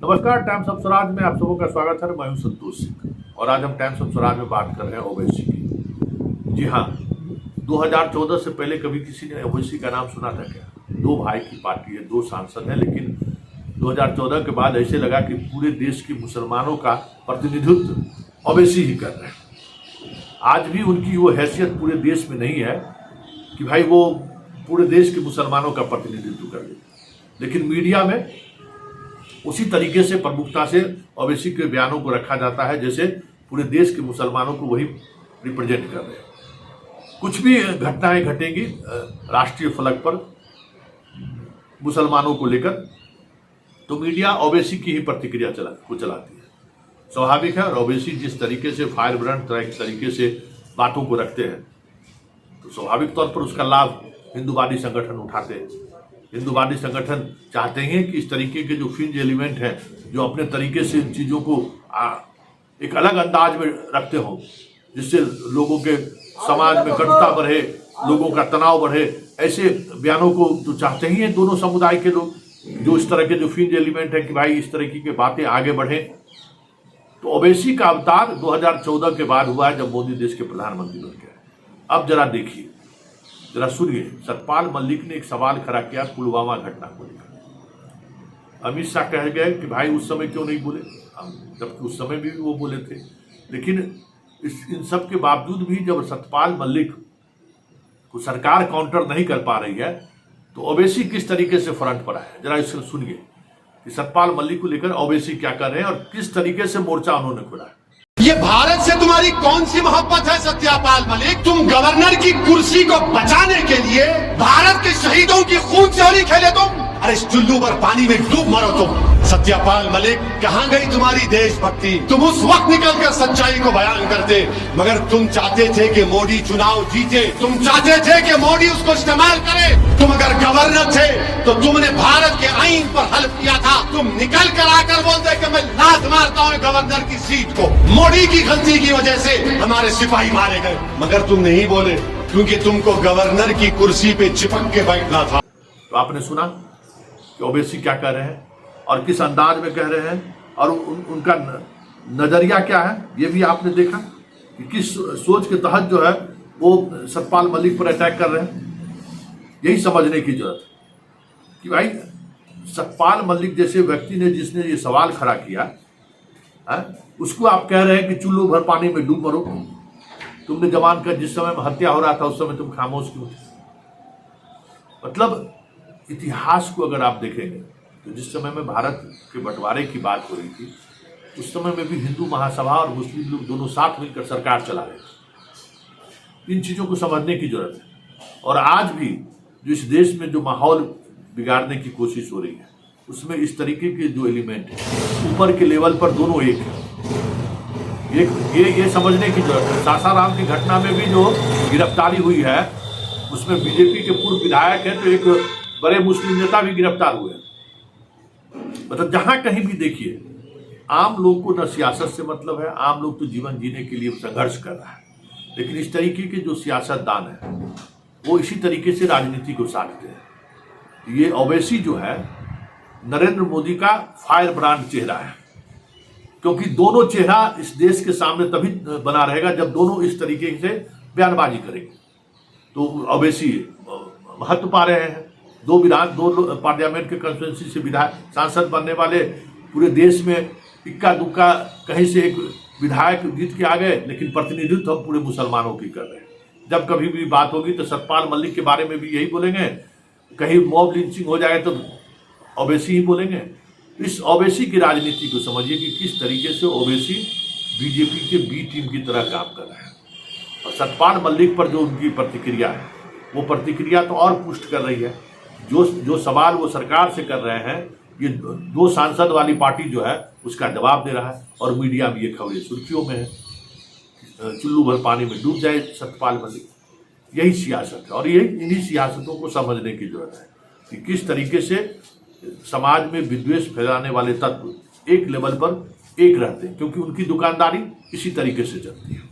नमस्कार, times of Swaraj में आप सबों का स्वागत है। मैं हूं संतोष सिंह और आज हम टाइम्स ऑफ स्वराज में बात कर रहे हैं ओवैसी की। जी हाँ, 2014 से पहले कभी किसी ने ओवैसी का नाम सुना था क्या? दो भाई की पार्टी है, दो सांसद हैं, लेकिन 2014 के बाद ऐसे लगा कि पूरे देश के मुसलमानों का प्रतिनिधित्व ओवैसी ही कर रहे हैं। आज भी उनकी वो हैसियत पूरे देश में नहीं है कि भाई वो पूरे देश के मुसलमानों का प्रतिनिधित्व कर ले, लेकिन मीडिया में उसी तरीके से प्रमुखता से ओवैसी के बयानों को रखा जाता है जैसे पूरे देश के मुसलमानों को वही रिप्रेजेंट कर रहे हैं। कुछ भी घटनाएं घटेंगी राष्ट्रीय फलक पर मुसलमानों को लेकर तो मीडिया ओवैसी की ही प्रतिक्रिया चलाती है। स्वाभाविक है, और ओवैसी जिस तरीके से फायर ब्रांड तरीके से बातों को रखते हैं तो स्वाभाविक तौर पर उसका लाभ हिंदूवादी संगठन उठाते हैं। हिंदूवादी संगठन चाहते हैं कि इस तरीके के जो फ्रिंज एलिमेंट हैं, जो अपने तरीके से इन चीज़ों को एक अलग अंदाज में रखते हों, जिससे लोगों के समाज में कटुता बढ़े, लोगों का तनाव बढ़े, ऐसे बयानों को तो चाहते ही हैं दोनों समुदाय के लोग। जो इस तरह के जो फ्रिंज एलिमेंट है कि भाई इस तरह की बातें आगे बढ़े। तो ओवैसी का अवतार 2014 के बाद हुआ है, जब मोदी देश के प्रधानमंत्री बन गए। अब जरा देखिए, जरा सुनिए, सतपाल मलिक ने एक सवाल खड़ा किया पुलवामा घटना को लेकर। अमित शाह कह गए कि भाई उस समय क्यों नहीं बोले, जबकि उस समय भी वो बोले थे। लेकिन इन सब के बावजूद भी जब सतपाल मलिक को सरकार काउंटर नहीं कर पा रही है तो ओवैसी किस तरीके से फ्रंट पर आए। जरा इसको सुनिए कि सतपाल मलिक को लेकर ओवैसी क्या कर रहे हैं और किस तरीके से मोर्चा उन्होंने खोला है। ये भारत से तुम्हारी कौन सी मोहब्बत है सत्यपाल मलिक? तुम गवर्नर की कुर्सी को बचाने के लिए भारत के शहीदों की खून चोरी खेले तुम। अरे इस चुल्लू पर पानी में डूब मरो तुम। सत्यपाल मलिक, कहां गई तुम्हारी देशभक्ति? तुम उस वक्त निकलकर सच्चाई को बयान करते, मगर तुम चाहते थे कि मोदी चुनाव जीते, तुम चाहते थे कि मोदी उसको इस्तेमाल करे। तुम अगर गवर्नर थे तो तुमने भारत के आईन पर हल्फ किया था। तुम निकल कर आकर बोलते कि मैं लात मारता हूं गवर्नर की सीट को। मोदी की गलती की वजह से हमारे सिपाही मारे गए, मगर तुम नहीं बोले क्योंकि तुमको गवर्नर की कुर्सी पे चिपक के बैठना था। तो आपने सुना कि ओवैसी क्या कह रहे हैं और किस अंदाज में कह रहे हैं, और उनका नजरिया क्या है ये भी आपने देखा कि किस सोच के तहत जो है वो सतपाल मलिक पर अटैक कर रहे हैं। यही समझने की जरूरत है कि भाई सतपाल मलिक जैसे व्यक्ति ने, जिसने ये सवाल खड़ा किया है, उसको आप कह रहे हैं कि चुल्लू भर पानी में डूब मरो। तुमने जवान का जिस समय में हत्या हो रहा था उस समय तुम खामोश क्यों थे? मतलब इतिहास को अगर आप देखेंगे तो जिस समय में भारत के बंटवारे की बात हो रही थी उस समय में भी हिंदू महासभा और मुस्लिम लोग दोनों साथ मिलकर सरकार चला रहे थे। इन चीज़ों को समझने की जरूरत है। और आज भी जो इस देश में जो माहौल बिगाड़ने की कोशिश हो रही है उसमें इस तरीके के जो एलिमेंट है ऊपर के लेवल पर दोनों एक है। ये समझने की जरूरत है। सासाराम की घटना में भी जो गिरफ्तारी हुई है उसमें बीजेपी के पूर्व विधायक है तो एक बड़े मुस्लिम नेता भी गिरफ्तार हुए। मतलब जहां कहीं भी देखिए, आम लोग को न सियासत से मतलब है, आम लोग तो जीवन जीने के लिए संघर्ष कर रहा है, लेकिन इस तरीके के जो सियासतदान है वो इसी तरीके से राजनीति को साधते हैं। ये ओवैसी जो है नरेंद्र मोदी का फायर ब्रांड चेहरा है, क्योंकि दोनों चेहरा इस देश के सामने तभी बना रहेगा जब दोनों इस तरीके से बयानबाजी करेंगे। तो ओवैसी महत्व पा रहे हैं। दो पार्लियामेंट के कंस्टिट्यूंसी से विधायक सांसद बनने वाले पूरे देश में इक्का दुक्का कहीं से एक विधायक जीत के आ गए, लेकिन प्रतिनिधित्व हम पूरे मुसलमानों की कर रहे हैं। जब कभी भी बात होगी तो सतपाल मलिक के बारे में भी यही बोलेंगे, कहीं मॉब लिंचिंग हो जाए तो ओवैसी ही बोलेंगे। इस ओवैसी की राजनीति को समझिए कि किस तरीके से ओवैसी बीजेपी के बी टीम की तरह काम कर रहे हैं। और सतपाल मलिक पर जो उनकी प्रतिक्रिया है वो प्रतिक्रिया तो और पुष्ट कर रही है। जो सवाल वो सरकार से कर रहे हैं, ये दो सांसद वाली पार्टी जो है उसका जवाब दे रहा है। और मीडिया में ये खबरें सुर्खियों में है, चुल्लू भर पानी में डूब जाए सतपाल मलिक। यही सियासत है और ये इन्हीं सियासतों को समझने की जरूरत है कि किस तरीके से समाज में विद्वेष फैलाने वाले तत्व एक लेवल पर एक रहते हैं, क्योंकि उनकी दुकानदारी इसी तरीके से चलती है।